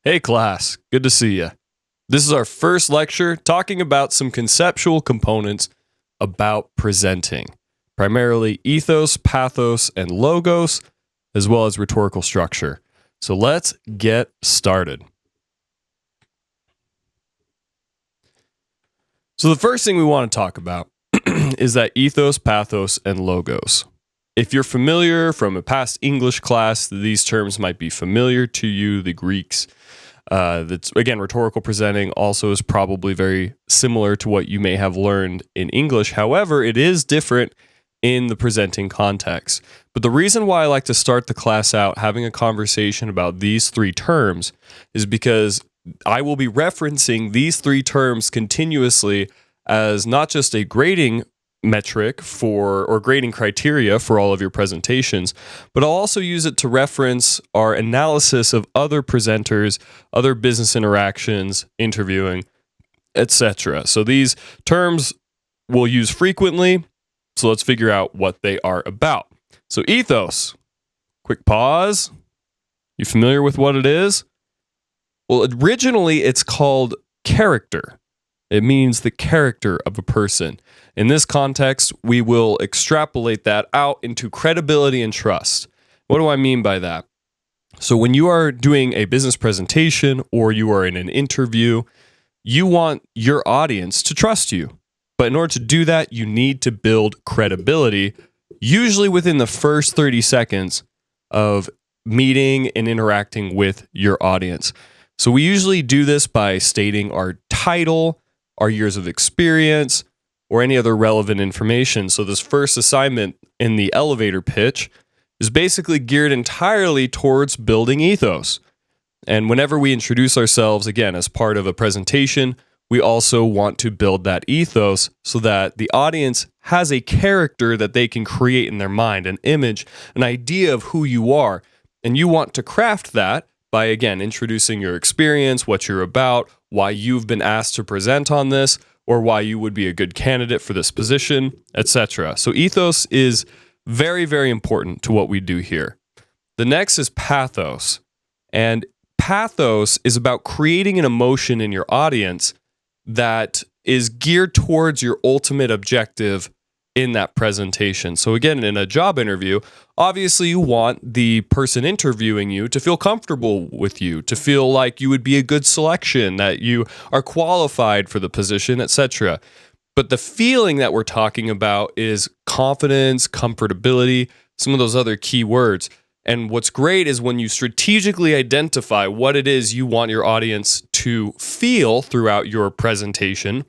Hey class, good to see you. This is our first lecture talking about some conceptual components about presenting, primarily ethos, pathos, and logos, as well as rhetorical structure. So let's get started. So the first thing we want to talk about is that ethos, pathos, and logos. If you're familiar from a past English class, these terms might be familiar to you, the Greeks. That's again, rhetorical presenting also is probably very similar to what you may have learned in English. However, it is different in the presenting context. But the reason why I like to start the class out having a conversation about these three terms is because I will be referencing these three terms continuously as not just a grading metric or grading criteria for all of your presentations, but I'll also use it to reference our analysis of other presenters, other business interactions, interviewing, etc. So these terms we'll use frequently. So let's figure out what they are about. So ethos, quick pause. You familiar with what it is? Well, originally it's called character. It means the character of a person. In this context, we will extrapolate that out into credibility and trust. What do I mean by that? So when you are doing a business presentation or you are in an interview, you want your audience to trust you. But in order to do that, you need to build credibility, usually within the first 30 seconds of meeting and interacting with your audience. So we usually do this by stating our title, our years of experience, or any other relevant information. So this first assignment in the elevator pitch is basically geared entirely towards building ethos. And whenever we introduce ourselves, again, as part of a presentation, we also want to build that ethos so that the audience has a character that they can create in their mind, an image, an idea of who you are. And you want to craft that by, again, introducing your experience, what you're about, why you've been asked to present on this, or why you would be a good candidate for this position, etc. So ethos is very, very important to what we do here. The next is pathos. And pathos is about creating an emotion in your audience that is geared towards your ultimate objective in that presentation. So again, in a job interview, obviously you want the person interviewing you to feel comfortable with you, to feel like you would be a good selection, that you are qualified for the position, etc. But the feeling that we're talking about is confidence, comfortability, some of those other key words. And what's great is when you strategically identify what it is you want your audience to feel throughout your presentation,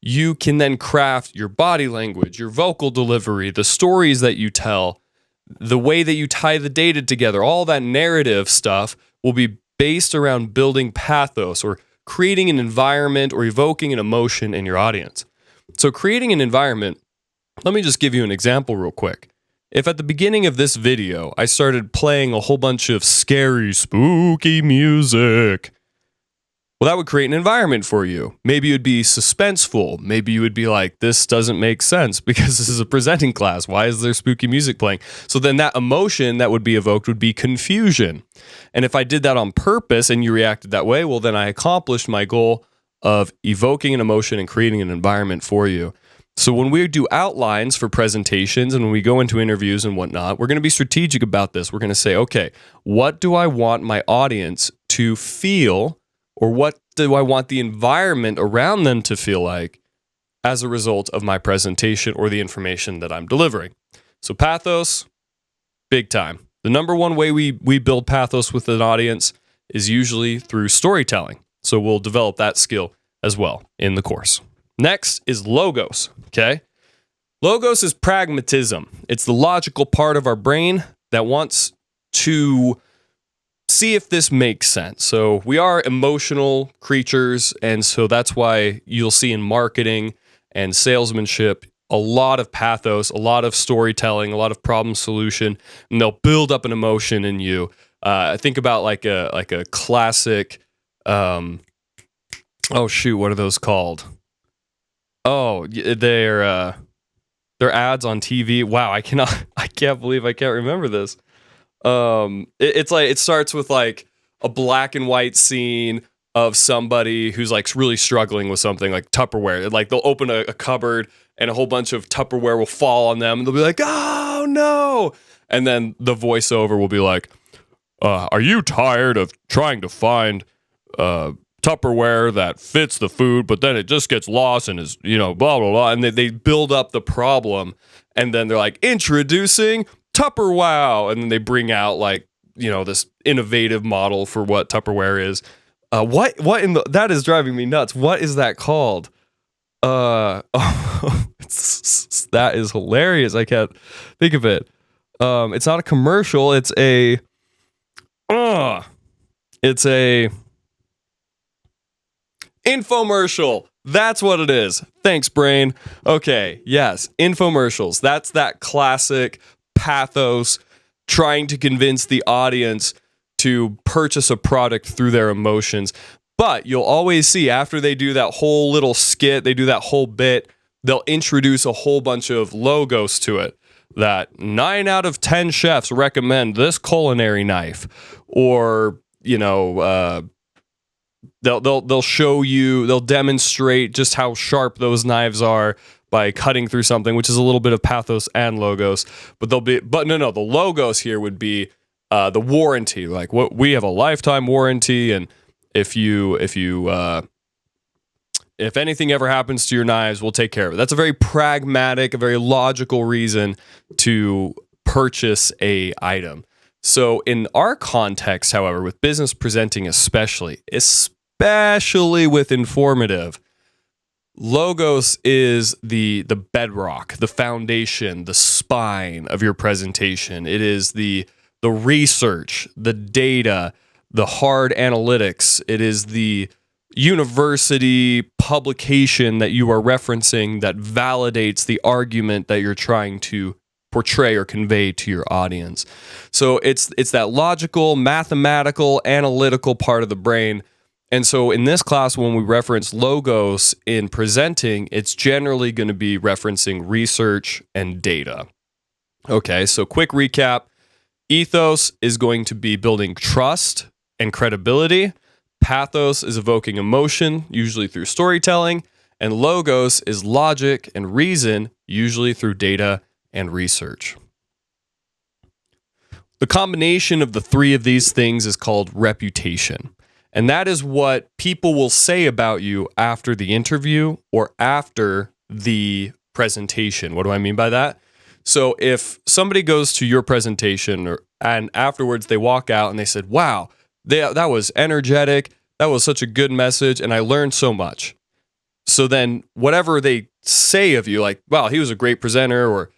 you can then craft your body language, your vocal delivery, the stories that you tell, the way that you tie the data together. All that narrative stuff will be based around building pathos or creating an environment or evoking an emotion in your audience. So creating an environment, let me just give you an example real quick. If at the beginning of this video, I started playing a whole bunch of scary, spooky music, well, that would create an environment for you. Maybe it would be suspenseful. Maybe you would be like, this doesn't make sense because this is a presenting class. Why is there spooky music playing? So then that emotion that would be evoked would be confusion. And if I did that on purpose and you reacted that way, well, then I accomplished my goal of evoking an emotion and creating an environment for you. So when we do outlines for presentations and when we go into interviews and whatnot, we're going to be strategic about this. We're going to say, okay, what do I want my audience to feel, or what do I want the environment around them to feel like as a result of my presentation or the information that I'm delivering? So pathos, big time. The number one way we build pathos with an audience is usually through storytelling. So we'll develop that skill as well in the course. Next is logos, okay? Logos is pragmatism. It's the logical part of our brain that wants to see if this makes sense. So we are emotional creatures, and so that's why you'll see in marketing and salesmanship a lot of pathos, a lot of storytelling, a lot of problem solution, and they'll build up an emotion in you. Think about like a classic, what are those called? Oh, they're ads on TV. Wow, I can't believe I can't remember this. It's like, it starts with like, a black and white scene of somebody who's like really struggling with something like Tupperware. Like they'll open a cupboard and a whole bunch of Tupperware will fall on them and they'll be like, oh no. And then the voiceover will be like, are you tired of trying to find Tupperware that fits the food, but then it just gets lost and is, blah, blah, blah. And they build up the problem. And then they're like, introducing Tupperware. And then they bring out like, this innovative model for what Tupperware is. That is driving me nuts. What is that called? That is hilarious. I can't think of it. It's not a commercial. It's a infomercial. That's what it is. Thanks, brain. Okay, yes, infomercials. That's that classic pathos, trying to convince the audience to purchase a product through their emotions. But you'll always see after they do that whole little skit, they do that whole bit, they'll introduce a whole bunch of logos to it. That 9 out of 10 chefs recommend this culinary knife, or they'll show you, they'll demonstrate just how sharp those knives are by cutting through something, which is a little bit of pathos and logos. But the logos here would be the warranty, like what we have a lifetime warranty, and if anything ever happens to your knives, we'll take care of it. That's a very pragmatic, a very logical reason to purchase a item. So in our context, however, with business presenting especially with informative, logos is the bedrock, the foundation, the spine of your presentation. It is the research, the data, the hard analytics. It is the university publication that you are referencing that validates the argument that you're trying to portray or convey to your audience. So it's that logical, mathematical, analytical part of the brain. And so in this class, when we reference logos in presenting, it's generally going to be referencing research and data. Okay, so quick recap. Ethos is going to be building trust and credibility. Pathos is evoking emotion, usually through storytelling. And logos is logic and reason, usually through data and research. The combination of the three of these things is called reputation. And that is what people will say about you after the interview or after the presentation. What do I mean by that? So if somebody goes to your presentation and afterwards they walk out and they said, wow, that was energetic, that was such a good message, and I learned so much. So then whatever they say of you, like, wow, he was a great presenter, or,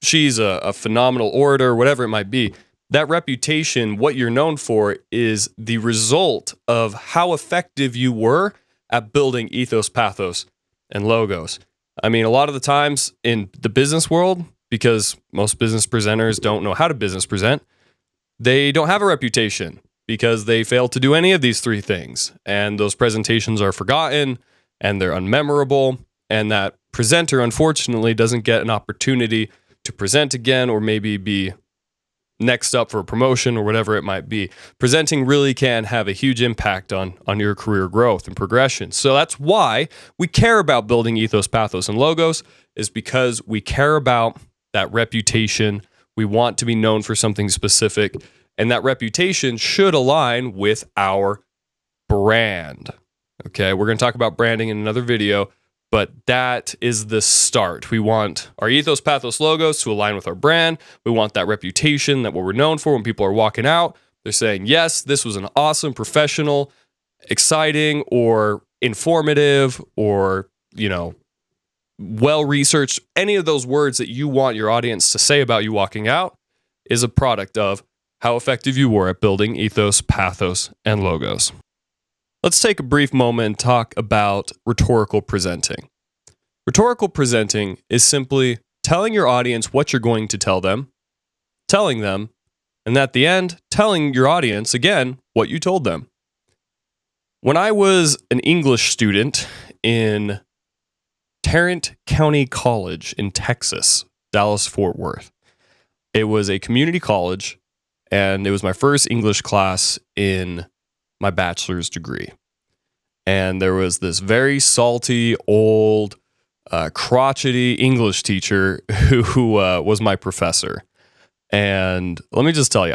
she's a phenomenal orator, whatever it might be, that reputation, what you're known for, is the result of how effective you were at building ethos, pathos, and logos. I mean, a lot of the times in the business world, because most business presenters don't know how to business present, they don't have a reputation because they fail to do any of these three things. And those presentations are forgotten and they're unmemorable. And that presenter, unfortunately, doesn't get an opportunity to present again or maybe be next up for a promotion or whatever it might be. Presenting really can have a huge impact on your career growth and progression. So that's why we care about building ethos, pathos, and logos, is because we care about that reputation. We want to be known for something specific, and that reputation should align with our brand. Okay, we're going to talk about branding in another video, but that is the start. We want our ethos, pathos, logos to align with our brand. We want that reputation, that what we're known for when people are walking out, they're saying, yes, this was an awesome, professional, exciting, or informative, or, well-researched. Any of those words that you want your audience to say about you walking out is a product of how effective you were at building ethos, pathos, and logos. Let's take a brief moment and talk about rhetorical presenting. Rhetorical presenting is simply telling your audience what you're going to tell them, telling them, and at the end, telling your audience again what you told them. When I was an English student in Tarrant County College in Texas, Dallas-Fort Worth, it was a community college, And it was my first English class in my bachelor's degree. And there was this very salty, old, crotchety English teacher who was my professor. And let me just tell you,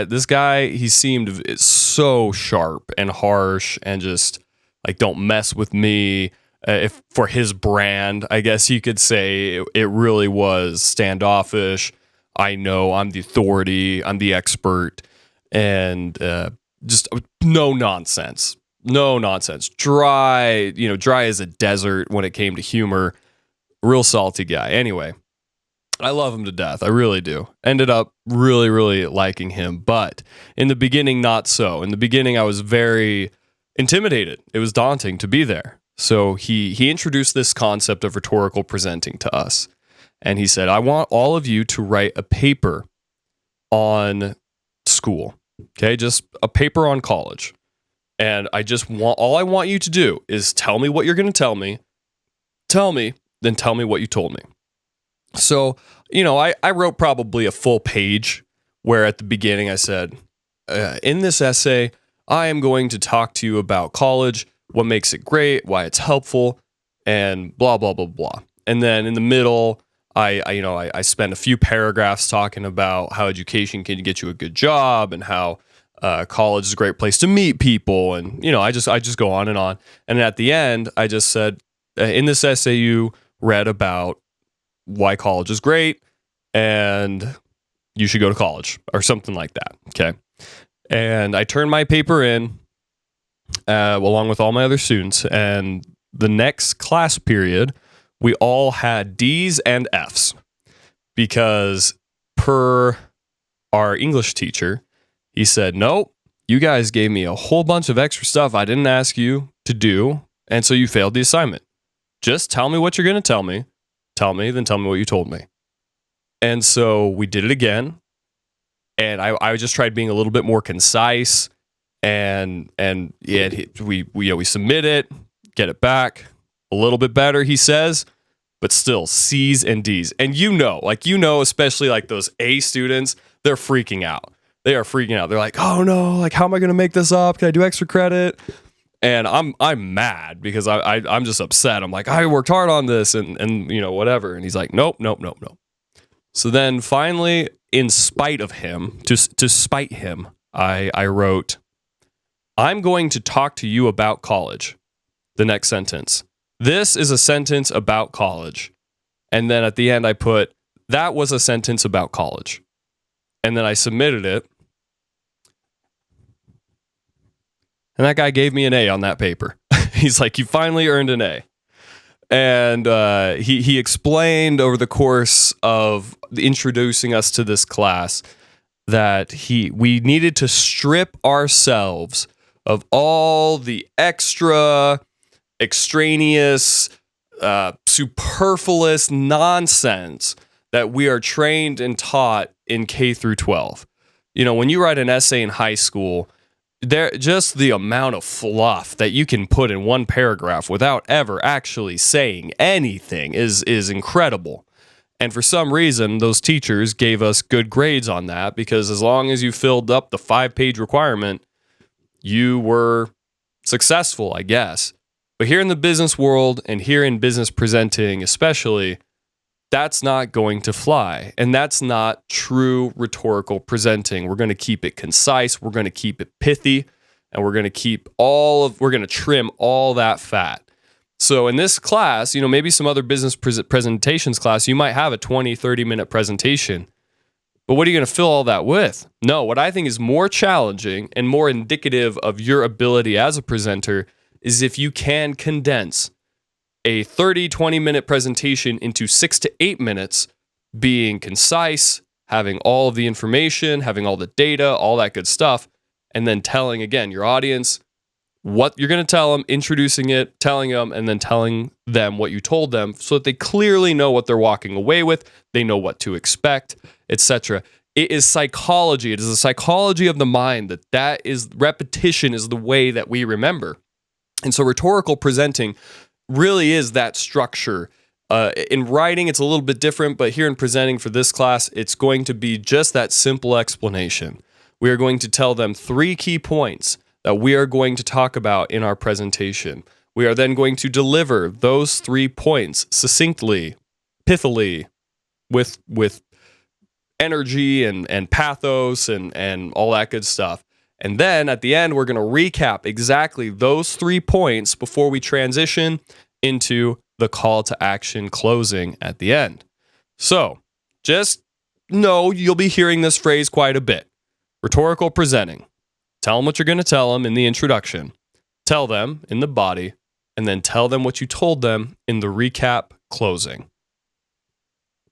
this guy, he seemed so sharp and harsh and just like, don't mess with me. If for his brand, I guess you could say it really was standoffish. I know I'm the authority, I'm the expert, and just no nonsense. Dry as a desert when it came to humor. Real salty guy. Anyway, I love him to death. I really do. Ended up really, really liking him. But in the beginning, not so. In the beginning, I was very intimidated. It was daunting to be there. So he introduced this concept of rhetorical presenting to us. And he said, I want all of you to write a paper on school. Okay, just a paper on college. And all I want you to do is tell me what you're going to tell me. Then tell me what you told me. So, I wrote probably a full page where at the beginning I said, in this essay, I am going to talk to you about college, what makes it great, why it's helpful, and blah, blah, blah, blah. And then in the middle, I spent a few paragraphs talking about how education can get you a good job and how college is a great place to meet people. And, I just go on. And at the end, I just said, in this essay, you read about why college is great and you should go to college or something like that. Okay. And I turned my paper in along with all my other students. And the next class period, we all had D's and F's because per our English teacher, he said, nope, you guys gave me a whole bunch of extra stuff I didn't ask you to do. And so you failed the assignment. Just tell me what you're going to tell me. Then tell me what you told me. And so we did it again. And I just tried being a little bit more concise. And yeah, we submit it, get it back. A little bit better, he says, but still C's and D's. And especially like those A students, they're freaking out. They are freaking out. They're like, oh no, like how am I going to make this up? Can I do extra credit? And I'm mad because I'm just upset. I'm like, I worked hard on this and whatever. And he's like, nope. So then finally, in spite of him, to spite him, I wrote, I'm going to talk to you about college. The next sentence. This is a sentence about college. And then at the end, I put, that was a sentence about college. And then I submitted it. And that guy gave me an A on that paper. He's like, you finally earned an A. And he explained over the course of introducing us to this class that we needed to strip ourselves of all the extraneous, superfluous nonsense that we are trained and taught in K through 12. When you write an essay in high school, just the amount of fluff that you can put in one paragraph without ever actually saying anything is incredible. And for some reason, those teachers gave us good grades on that because as long as you filled up the 5-page requirement, you were successful, I guess. But here in the business world and here in business presenting especially, that's not going to fly. And that's not true rhetorical presenting. We're going to keep it concise. We're going to keep it pithy. And we're going to trim all that fat. So in this class, maybe some other business presentations class, you might have a 20, 30-minute presentation. But what are you going to fill all that with? No, what I think is more challenging and more indicative of your ability as a presenter is if you can condense a 30, 20-minute presentation into 6 to 8 minutes, being concise, having all of the information, having all the data, all that good stuff, and then telling, again, your audience what you're going to tell them, introducing it, telling them, and then telling them what you told them so that they clearly know what they're walking away with, they know what to expect, etc. It is psychology. It is the psychology of the mind that is repetition is the way that we remember. And so rhetorical presenting really is that structure. In writing, it's a little bit different, but here in presenting for this class, it's going to be just that simple explanation We are going to tell them 3 key points that we are going to talk about in our presentation. We are then going to deliver those 3 points succinctly, pithily, with energy and pathos and all that good stuff. And then at the end, we're going to recap exactly those 3 points before we transition into the call to action closing at the end. So just know you'll be hearing this phrase quite a bit. Rhetorical presenting. Tell them what you're going to tell them in the introduction. Tell them in the body, and then tell them what you told them in the recap closing.